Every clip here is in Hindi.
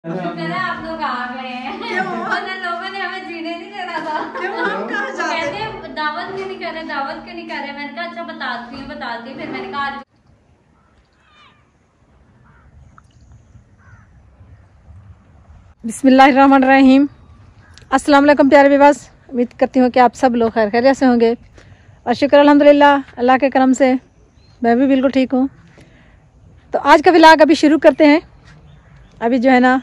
शुक्र है आप लोग आ गए हैं। वरना लोगों ने हमें जीने नहीं देना था। कहते दावत क्यों नहीं कर रहे, दावत क्यों नहीं कर रहे। मैंने कहा अच्छा बताती हूँ। फिर मैंने कहा बिस्मिल्लाहिर्रहमानिर्रहीम। अस्सलाम वालेकुम प्यारे विवास। उम्मीद करती हूँ कि आप सब लोग खैर खैरियत से होंगे और शुक्र अल्हम्दुलिल्लाह अल्लाह के करम से मैं भी बिल्कुल ठीक हूँ। तो आज का व्लॉग अभी शुरू करते हैं। अभी जो है ना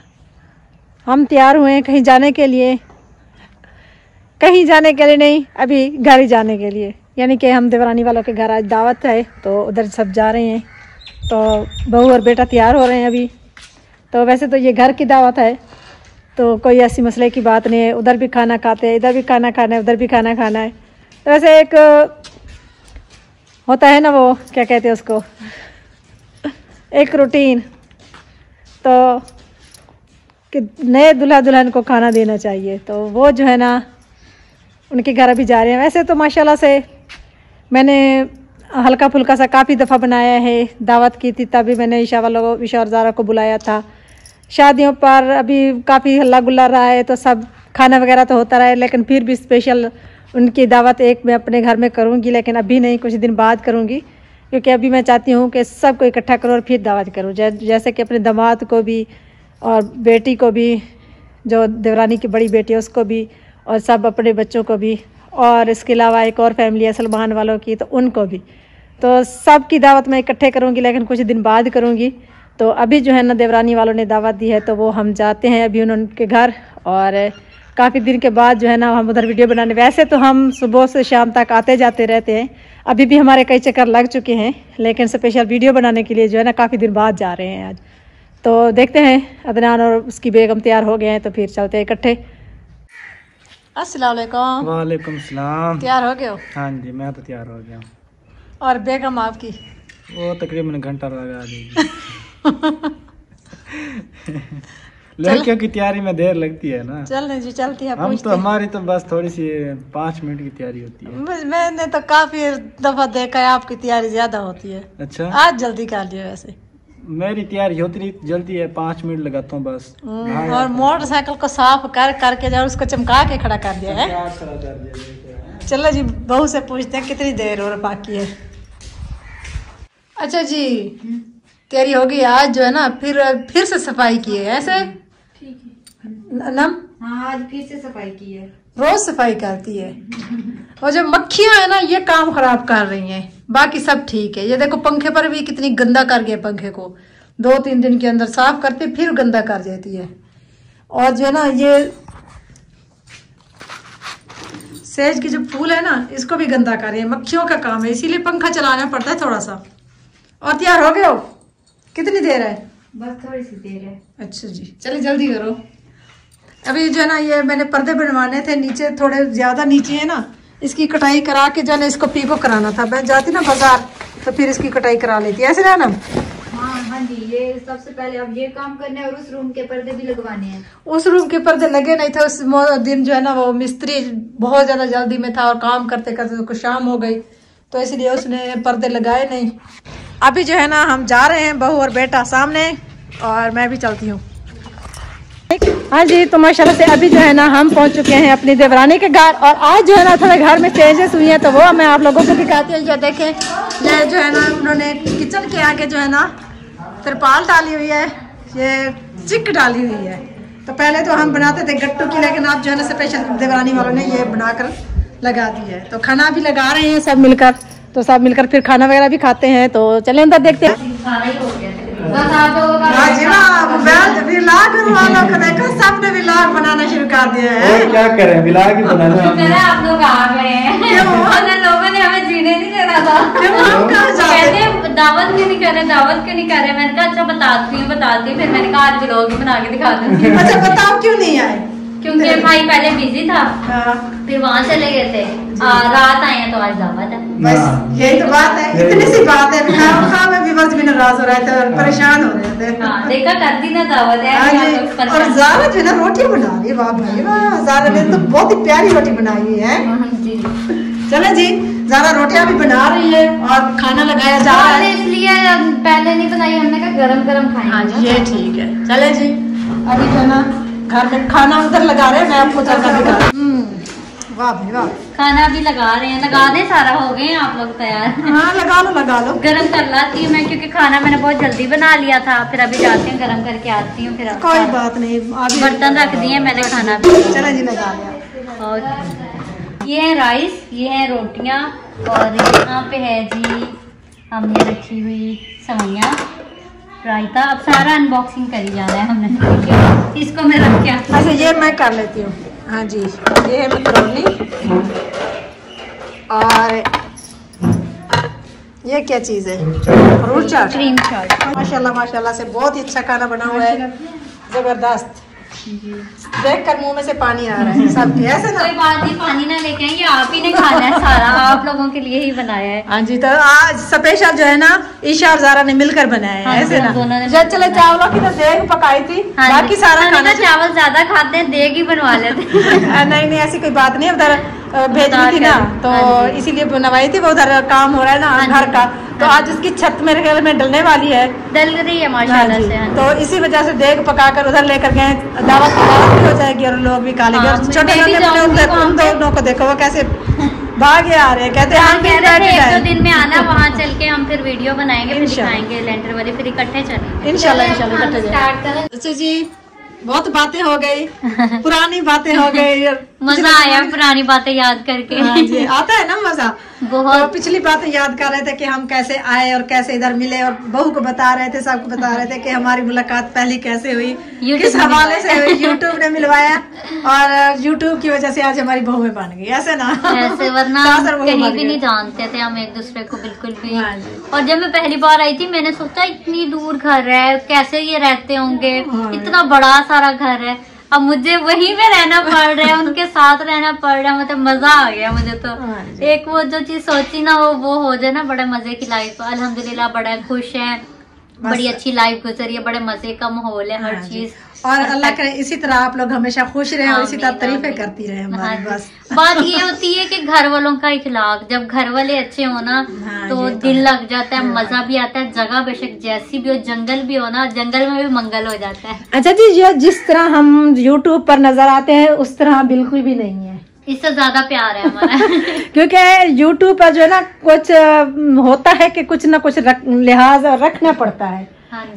हम तैयार हुए हैं कहीं जाने के लिए नहीं, अभी घर ही जाने के लिए। यानी कि हम देवरानी वालों के घर आज दावत है तो उधर सब जा रहे हैं। तो बहू और बेटा तैयार हो रहे हैं अभी। तो वैसे तो ये घर की दावत है तो कोई ऐसी मसले की बात नहीं है। उधर भी खाना खाते हैं, इधर भी खाना खाना है, उधर भी खाना खाना है। तो वैसे एक होता है ना, वो क्या कहते हैं उसको, एक रूटीन। तो कि नए दुल्हा दुल्हन को खाना देना चाहिए, तो वो जो है ना उनके घर अभी जा रहे हैं। वैसे तो माशाल्लाह से मैंने हल्का फुल्का सा काफ़ी दफ़ा बनाया है। दावत की थी तभी मैंने ईशा और ज़ारा को बुलाया था। शादियों पर अभी काफ़ी हल्ला गुल्ला रहा है तो सब खाना वगैरह तो होता रहा है, लेकिन फिर भी स्पेशल उनकी दावत एक मैं अपने घर में करूँगी, लेकिन अभी नहीं, कुछ दिन बाद करूँगी। क्योंकि अभी मैं चाहती हूँ कि सबको इकट्ठा करूँ और फिर दावत करूँ। जैसे कि अपने दामाद को भी और बेटी को भी, जो देवरानी की बड़ी बेटी है उसको भी, और सब अपने बच्चों को भी, और इसके अलावा एक और फैमिली है सलमान वालों की, तो उनको भी। तो सब की दावत मैं इकट्ठे करूँगी, लेकिन कुछ दिन बाद करूँगी। तो अभी जो है ना देवरानी वालों ने दावत दी है तो वो हम जाते हैं अभी उनके घर। और काफ़ी दिन के बाद जो है ना हम उधर वीडियो बनाने, वैसे तो हम सुबह से शाम तक आते जाते रहते हैं, अभी भी हमारे कई चक्कर लग चुके हैं, लेकिन स्पेशल वीडियो बनाने के लिए जो है ना काफ़ी दिन बाद जा रहे हैं आज। तो देखते हैं, अदनान और उसकी बेगम तैयार हो गए हैं तो फिर चलते हैं इकट्ठे। अस्सलाम वालेकुम। वालेकुम सलाम। तैयार हो गए हो? हाँ जी, मैं तो तैयार हो गया। और बेगम आपकी? वो तकरीबन घंटा लगा देगी। लड़कियों की तैयारी में देर लगती है ना। चलने जी चलती है। हम तो हमारी तो बस थोड़ी सी 5 मिनट की तैयारी होती है। मैंने तो काफी दफा देखा है आपकी तैयारी ज्यादा होती है। अच्छा, आज जल्दी कर लिया। वैसे मेरी तैयारी होती नहीं जल्दी है, 5 मिनट लगाता हूँ बस। और मोटरसाइकिल को साफ करके जाओ, उसको चमका के खड़ा कर दिया है। चलो जी बहू से पूछते हैं कितनी देर और बाकी है। अच्छा जी, तैयारी होगी। आज जो है ना फिर से सफाई की है ऐसे। ठीक है नम। हाँ, आज फिर से सफाई की है। रोज सफाई करती है। और जो मक्खियां है ना ये काम खराब कर रही हैं, बाकी सब ठीक है। ये देखो पंखे पर भी कितनी गंदा कर गया। पंखे को 2-3 दिन के अंदर साफ करते फिर गंदा कर देती है। और जो है ना ये सेज की जो फूल है ना इसको भी गंदा कर रही है। मक्खियों का काम है, इसीलिए पंखा चलाना पड़ता है थोड़ा सा। और तैयार हो गए हो? कितनी देर है? बस थोड़ी सी देर है। अच्छा जी, चलिए जल्दी करो। अभी जो है ना ये मैंने पर्दे बनवाने थे, नीचे थोड़े ज्यादा नीचे है ना, इसकी कटाई करा के जो है ना इसको पीको कराना था। मैं जाती ना बाजार तो फिर इसकी कटाई करा लेती, ऐसे ना। हाँ जी, ये सबसे पहले अब ये काम करने और उस रूम के पर्दे भी लगवाने हैं। उस रूम के पर्दे लगे नहीं थे उस दिन, जो है ना वो मिस्त्री बहुत ज्यादा जल्दी में था और काम करते करते तो शाम हो गई, तो इसलिए उसने पर्दे लगाए नहीं। अभी जो है ना हम जा रहे हैं, बहू और बेटा सामने और मैं भी चलती हूँ। हाँ जी, तो माशाल्लाह से अभी जो है ना हम पहुंच चुके हैं अपनी देवरानी के घर। और आज जो है ना थोड़े घर में चेंजेस हुई हैं तो वो मैं आप लोगों को दिखाती हूँ। ये देखें, ये जो है ना उन्होंने किचन के आगे जो है ना तिरपाल डाली हुई है, ये चिक डाली हुई है। तो पहले तो हम बनाते थे गट्टू की, लेकिन अब जो है ना स्पेशल देवरानी वालों ने ये बनाकर लगा दी है। तो खाना भी लगा रहे हैं सब मिलकर, तो सब मिलकर फिर खाना वगैरह भी खाते हैं। तो चले अंदर देखते हैं। सबने व्लॉग बनाना शुरू कर दिया है। और क्या करें, व्लॉग ही बनाना। आप लोग आ गए हैं। लोगों ने हमें जीने नहीं देना था। कहते दावत क्यों नहीं कर रहे। मैंने कहा अच्छा बताती हूँ। फिर मैंने कहा आज व्लॉग बना के दिखा दूंगी। अच्छा बताओ क्यों नहीं आए? क्योंकि भाई पहले बिजी था, फिर वहाँ चले गए थे। रात आए हैं तो आज दावत है। बस यही तो बात है, इतनी सी बात है। में भी बस भी नाराज हो रहे थे और परेशान हो रहे थे। देखा करती ना दावत है। और ज़ारा जो है ना रोटी बना रही है। वाह भाई वाह, ज़ारा ने तो बहुत ही प्यारी रोटी बनाई हुई है। चले जी, ज़ारा रोटियां भी बना रही है और खाना लगाया जा रहा है। इसलिए पहले नहीं बनाई, हमने कहा गरम गरम खाएं। हाँ जी, ये ठीक है। चले जी, अभी जो है ना घर में खाना उधर लगा रहे हैं, मैं आपको जाकर दिखा रही हूँ। वाह भाई वाह, खाना भी लगा रहे हैं, लगा दे सारा, हो गए आप लोग तैयार। हाँ लगा लो। गरम कर लाती हूँ मैं, क्योंकि खाना मैंने बहुत जल्दी बना लिया था। फिर अभी जाती हूँ गरम करके आती हूँ। फिर कोई बात नहीं, बर्तन रख दिए मैंने, खाना भी चला जी लगा लिया। और ये है राइस, ये है रोटियाँ, और यहाँ पे है जी हमने रखी हुई सवैयाँ, रायता। अब सारा अनबॉक्सिंग करी जा रहा है हमने, इसको मैं रख के। अच्छा ये मैं कर लेती हूँ। हाँ जी, ये है मकरोनी, और ये क्या चीज़ है? फ्रूट चाट, क्रीम चाट। माशाल्लाह माशाल्लाह से बहुत ही अच्छा खाना बना हुआ है, जबरदस्त। देख कर मुंह में से पानी आ रहा है सब। ऐसे ना कोई बात नहीं, पानी ना लेके आएंगे, आप ही ने खाना है सारा, आप लोगों के लिए ही बनाया है। हाँ जी, तो आज स्पेशल जो है ना ईशा और जारा ने मिलकर बनाया है। ऐसे ना दोनों ने जब चले चावलों की तो देग पकाई थी, बाकी सारा खाना चावल ज्यादा खाते हैं, देग ही बनवा लेते। नहीं ऐसी कोई बात नहीं, उधर भेजनी थी ना तो इसीलिए बनवाई थी। वो उधर काम हो रहा है ना घर का, तो आज उसकी छत मेरे ख्याल में डलने वाली है, डल रही है माशाल्लाह से। तो इसी वजह से देग पकाकर उधर लेकर गए। दावत भी हो जाएगी और लोग भी खा लेंगे। छोटे उन दोनों को देखो वो कैसे भागे आ रहे हैं, कहते हैं हम एक दो दिन में आना, वहाँ चल के हम फिर वीडियो बनाएंगे, फिर दिखाएंगे लेंटर वाले, फिर इकट्ठे चलेंगे इंशाल्लाह इकट्ठे जाएंगे। अच्छा जी, बहुत बातें हो गई, पुरानी बातें हो गई, मजा आया पुरानी बातें याद करके। हाँ जी, आता है ना मजा बहुत। तो पिछली बातें याद कर रहे थे कि हम कैसे आए और कैसे इधर मिले, और बहू को बता रहे थे, सबको बता रहे थे कि हमारी मुलाकात पहली कैसे हुई, किस हवाले से हुई। यूट्यूब ने मिलवाया, और यूट्यूब की वजह से आज हमारी बहू में बन गई। ऐसे ना ऐसे, वरना कहीं भी नहीं जानते थे हम एक दूसरे को बिल्कुल भी। और जब मैं पहली बार आई थी, मैंने सोचा इतनी दूर घर है, कैसे ये रहते होंगे, इतना बड़ा सारा घर है। अब मुझे वहीं पे रहना पड़ रहा है, उनके साथ रहना पड़ रहा है, मतलब मजा आ गया मुझे तो। एक वो जो चीज सोची ना वो हो जाए ना, बड़े मजे की लाइफ। अल्हम्दुलिल्लाह बड़ा खुश है, बड़ी अच्छी लाइफ गुजरी है, बड़े मजे का माहौल है, हर चीज। और अल्लाह करे इसी तरह आप लोग हमेशा खुश रहे और इसी तरह तारीफें करती रहे हमारी। बस बात ये होती है कि घर वालों का इखलाक, जब घर वाले अच्छे हो ना तो दिल लग जाता है, मजा भी आता है। जगह बेशक जैसी भी हो, जंगल भी हो ना, जंगल में भी मंगल हो जाता है। अच्छा जी, जिस तरह हम यूट्यूब पर नजर आते हैं उस तरह बिल्कुल भी नहीं है, इससे ज्यादा प्यार है हमारा। क्योंकि यूट्यूब पर जो है ना कुछ होता है कि कुछ ना कुछ लिहाज रखना पड़ता है।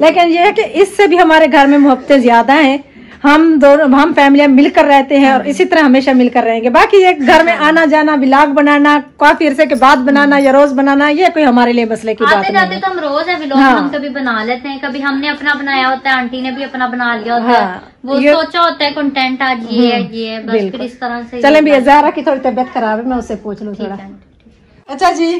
लेकिन ये है कि इससे भी हमारे घर में मोहब्बतें ज्यादा हैं। हम फैमिली मिलकर रहते हैं और इसी तरह हमेशा मिलकर रहेंगे। बाकी ये घर में आना जाना, व्लॉग बनाना, काफी अरसे के बाद बनाना या रोज बनाना, ये कोई हमारे लिए मसले की बात नहीं है। आते जाते तो हम रोज है व्लॉग, हम कभी बना लेते हैं, कभी हमने अपना बनाया होता है, आंटी ने भी अपना बना लिया होता है। वो सोचा होता है कंटेंट आज ये है, बस फिर इस तरह से। चले भी, ज़ारा की थोड़ी तबीयत खराब है, मैं उससे पूछ लूँ थोड़ा। अच्छा जी,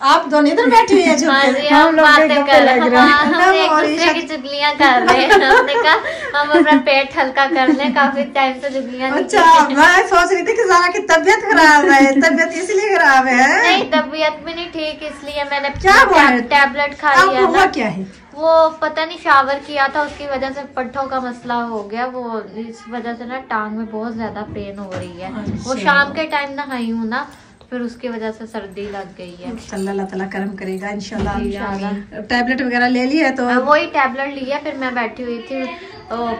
आप दोनों इधर बैठी हुई हैं, हम बातें कर रहे हैं, हम एक दूसरे की चुगलियां कर रहे हैं। हमने कहा हम अपना पेट हल्का कर लें, काफी टाइम से चुगलियां। अच्छा, मैं सोच रही थी कि ज़ारा की तबीयत खराब है, तबीयत इसलिए खराब है। नहीं, तबीयत भी नहीं ठीक, इसलिए मैंने क्या टैबलेट खा लिया ना। क्या है वो पता नहीं, शावर किया था, उसकी वजह से पट्ठों का मसला हो गया। वो इस वजह से ना टांग में बहुत ज्यादा पेन हो रही है। वो शाम के टाइम नहाई हूँ ना, फिर उसकी वजह से सर्दी लग गई है। अल्लाह ताला करम करेगा इंशाल्लाह। टैबलेट वगैरह ले ली है? तो वही टैबलेट लिया, फिर मैं बैठी हुई थी,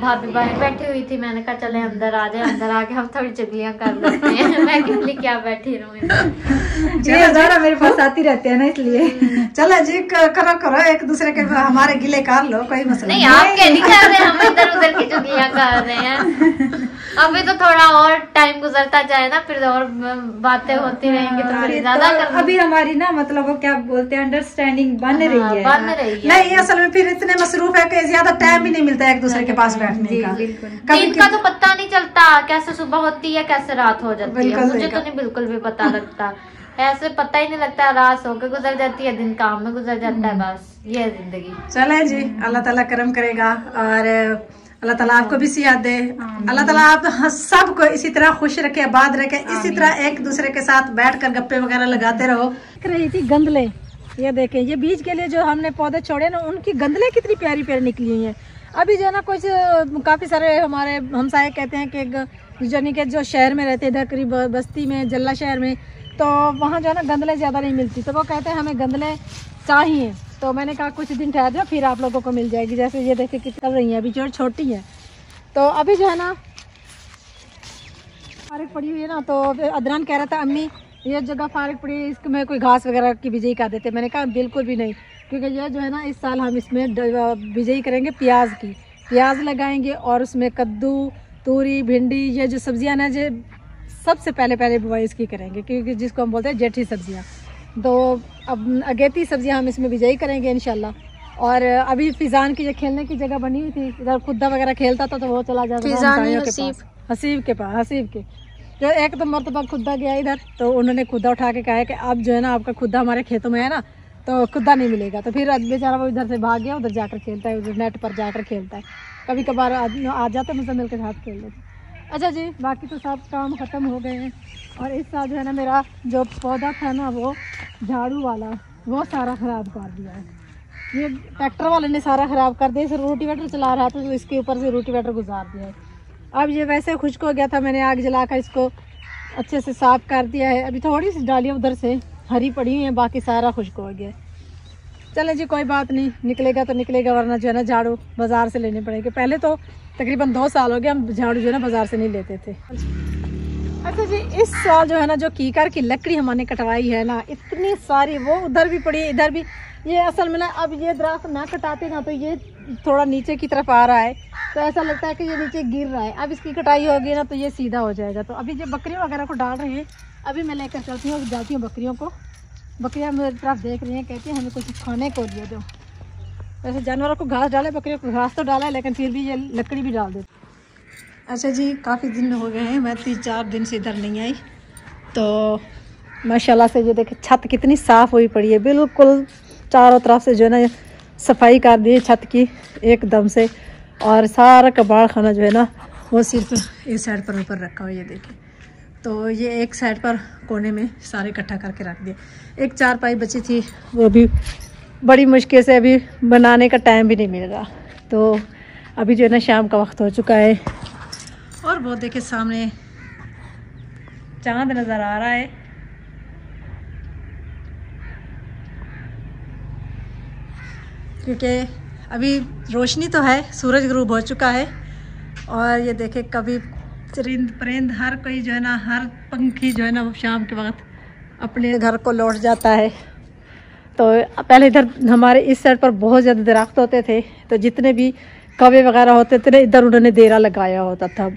भाभी बाहर बैठी हुई थी, मैंने कहा चले अंदर आ जाए, अंदर आके हम थोड़ी चुगलियां कर लेते हैं। मैं अकेली क्या बैठी रहूं, ज़रा मेरे पास आती रहते हैं ना, इसलिए। चलो जी, करो एक दूसरे के हमारे गिले कर लो, कोई मसला नहीं। आप क्या नहीं कर रहे, हम इधर उधर की चुगलियां कर रहे हैं। अभी तो थोड़ा और टाइम गुजरता जाए ना, फिर और बातें होती रहेंगी तो फिर ज्यादा। अभी हमारी ना मतलब वो क्या बोलते हैं, अंडरस्टैंडिंग बन रही है। नहीं, असल में फिर इतने मसरूफ है कि ज्यादा टाइम ही नहीं मिलता है एक दूसरे के पास बैठने का। दिन का तो पता नहीं चलता, कैसे सुबह होती है कैसे रात हो जाती है, मुझे तो नहीं बिल्कुल भी पता लगता। ऐसे पता ही नहीं लगता, रात होकर गुजर जाती है, दिन काम में गुजर जाता है, बस ये है जिंदगी। चले जी, अल्लाह ताला करम करेगा और अल्लाह ताला आपको भी सियात दे। अल्लाह ताला आप सबको इसी तरह खुश रखे, आबाद रखे, इसी तरह एक दूसरे के साथ बैठकर गप्पे वगैरह लगाते रहो। रही थी गंदले, ये देखें, ये बीज के लिए जो हमने पौधे छोड़े ना, उनकी गंदले कितनी प्यारी प्यारी निकली हुई हैं। अभी जो है ना कुछ काफी सारे हमारे हमसाये कहते हैं कि यानी कि जो शहर में रहते, इधर करीब बस्ती में, जल्ला शहर में, तो वहाँ जो है ना गंदले ज्यादा नहीं मिलती, तो वो कहते हैं हमें गंदले चाहिए। तो मैंने कहा कुछ दिन ठहर जाओ, फिर आप लोगों को मिल जाएगी। जैसे ये देखिए कितनी रही है, अभी जो छोटी है, तो अभी जो है ना फारिग पड़ी हुई है ना, तो अदनान कह रहा था अम्मी ये जगह फारिग पड़ी है, इसमें कोई घास वगैरह की बिजाई कर देते। मैंने कहा बिल्कुल भी नहीं, क्योंकि ये जो है ना इस साल हम इसमें बिजाई करेंगे प्याज की, प्याज लगाएंगे और उसमें कद्दू, तूरी, भिंडी, ये जो सब्जियां ना जो सबसे पहले बुआई इसकी करेंगे, क्योंकि जिसको हम बोलते हैं जेठी सब्जियां। तो अब अगेती सब्जियां हम इसमें बिजाई करेंगे इंशाल्लाह। और अभी फिजान की जो खेलने की जगह बनी हुई थी, इधर खुदा वगैरह खेलता था, तो वो चला जाता था हसीब के पास, हसीब के जो एक तो मरतबा खुदा गया इधर, तो उन्होंने खुदा उठा के कहा है कि अब जो है ना आपका खुदा हमारे खेतों में है ना, तो खुदा नहीं मिलेगा। तो फिर बेचारा वो इधर से भाग गया, उधर जाकर खेलता है, उधर नेट पर जाकर खेलता है। कभी कभार आ जाते मुझसे के साथ खेल लेते। अच्छा जी, बाकी तो सब काम ख़त्म हो गए हैं। और इस साल जो है ना मेरा जो पौधा था ना वो झाड़ू वाला, वो सारा ख़राब कर दिया है। ये ट्रैक्टर वाले ने सारा ख़राब कर दिया। इसे रोटीवेटर चला रहा था तो इसके ऊपर से रोटीवेटर गुजार दिया है। अब ये वैसे खुश्क हो गया था, मैंने आग जलाकर इसको अच्छे से साफ़ कर दिया है। अभी थोड़ी सी डालियाँ उधर से हरी पड़ी हुई हैं, बाकी सारा खुश्क हो गया। चलें जी, कोई बात नहीं, निकलेगा तो निकलेगा, वरना जो है ना झाड़ू बाज़ार से लेने पड़ेंगे। पहले तो तकरीबन 2 साल हो गए हम झाड़ू जो है ना बाज़ार से नहीं लेते थे। अच्छा जी, इस साल जो है ना जो कीकर की लकड़ी हमने कटवाई है ना, इतनी सारी, वो उधर भी पड़ी है इधर भी। ये असल में ना अब ये दरख्त ना कटाते ना तो ये थोड़ा नीचे की तरफ आ रहा है, तो ऐसा लगता है कि ये नीचे गिर रहा है। अब इसकी कटाई होगी ना तो ये सीधा हो जाएगा। तो अभी जो बकरियों वगैरह को डाल रहे हैं, अभी मैं लेकर चलती हूँ, जाती हूँ बकरियों को। बकरियाँ मेरी तरफ देख रही हैं, कहती हैं हमें कुछ खाने को दिए दो। वैसे जानवरों को घास डाले, बकरियों को घास तो डाला है, लेकिन फिर भी ये लकड़ी भी डाल देती। अच्छा जी, काफ़ी दिन हो गए हैं, मैं 3-4 दिन से इधर नहीं आई। तो माशाल्लाह से ये देखे छत कितनी साफ़ हुई पड़ी है, बिल्कुल चारों तरफ से जो है ना सफाई कर दी छत की एकदम से। और सारा कबाड़ खाना जो है ना वो सिर्फ इस साइड पर ऊपर रखा हुआ है, ये देखिए। तो ये एक साइड पर कोने में सारे इकट्ठा करके रख दिए। एक चारपाई बची थी, वो भी बड़ी मुश्किल से अभी बनाने का टाइम भी नहीं मिल रहा। तो अभी जो है ना शाम का वक्त हो चुका है और वो देखे सामने चांद नज़र आ रहा है। क्योंकि अभी रोशनी तो है, सूरज गुरूब हो चुका है। और ये देखे कभी चरिंद परिंद हर कोई जो है ना, हर पंखी जो है ना वो शाम के वक्त अपने घर को लौट जाता है। तो पहले इधर हमारे इस साइड पर बहुत ज़्यादा दरख्त होते थे, तो जितने भी कौवे वगैरह होते थे इधर उन्होंने डेरा लगाया होता था।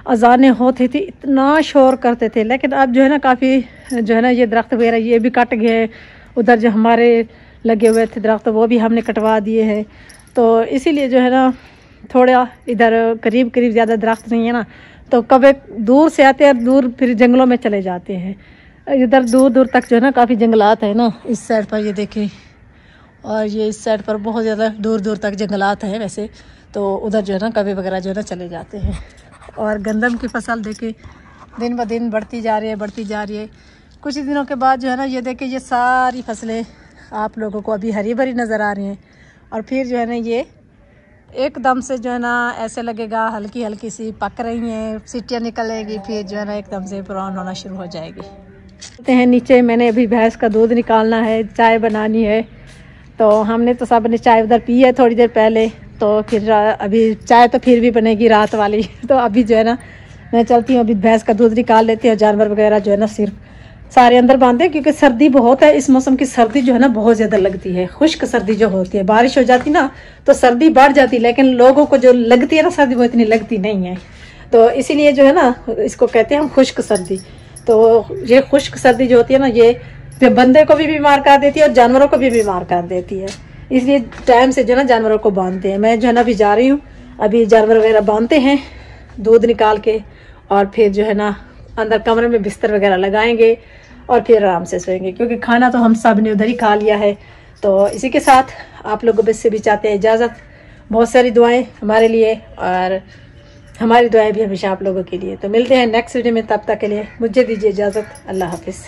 अजानें होती थी, इतना शोर करते थे। लेकिन अब जो है ना काफ़ी जो है ना ये दरख्त वगैरह ये भी कट गए। उधर जो हमारे लगे हुए थे दरख्त वो भी हमने कटवा दिए हैं। तो इसीलिए जो है ना थोड़ा इधर करीब ज़्यादा दरख्त नहीं है ना, तो कभी दूर से आते हैं, दूर फिर जंगलों में चले जाते हैं। इधर दूर दूर तक जो है ना काफ़ी जंगलात है ना इस साइड पर, ये देखें। और ये इस साइड पर बहुत ज़्यादा दूर दूर तक जंगलात हैं वैसे। तो उधर जो है ना कभी वगैरह जो है ना चले जाते हैं। और गंदम की फसल देखें दिन ब दिन बढ़ती जा रही है। कुछ ही दिनों के बाद जो है ना ये देखें ये सारी फसलें आप लोगों को अभी हरी भरी नज़र आ रही हैं। और फिर जो है ना ये एकदम से जो है ना ऐसे लगेगा हल्की हल्की सी पक रही हैं, सीटियाँ निकलेगी, फिर जो है ना एकदम से ब्राउन होना शुरू हो जाएगी। कहते हैं नीचे मैंने अभी भैंस का दूध निकालना है, चाय बनानी है। तो हमने तो सब ने चाय उधर पी है थोड़ी देर पहले। तो फिर अभी चाय तो फिर भी बनेगी रात वाली। तो अभी जो है ना मैं चलती हूँ, अभी भैंस का दूध निकाल लेती हूँ। जानवर वगैरह जो है ना सिर्फ सारे अंदर बांधे, क्योंकि सर्दी बहुत है। इस मौसम की सर्दी जो है ना बहुत ज़्यादा लगती है। खुश्क सर्दी जो होती है, बारिश हो जाती ना तो सर्दी बढ़ जाती, लेकिन लोगों को जो लगती है ना सर्दी वो इतनी लगती नहीं है। तो इसीलिए जो है ना इसको कहते हैं हम खुश्क सर्दी। तो ये खुश्क सर्दी जो होती है ना ये बंदे को भी बीमार कर देती है और जानवरों को भी बीमार कर देती है। इसलिए टाइम से जो है ना जानवरों को बांधते हैं। मैं जो है ना अभी जा रही हूँ, अभी जानवर वगैरह बांधते हैं दूध निकाल के, और फिर जो है ना अंदर कमरे में बिस्तर वगैरह लगाएंगे और फिर आराम से सोएंगे, क्योंकि खाना तो हम सब ने उधर ही खा लिया है। तो इसी के साथ आप लोगों से भी चाहते हैं इजाज़त। बहुत सारी दुआएं हमारे लिए और हमारी दुआएं भी हमेशा आप लोगों के लिए। तो मिलते हैं नेक्स्ट वीडियो में, तब तक के लिए मुझे दीजिए इजाज़त। अल्लाह हाफिज़।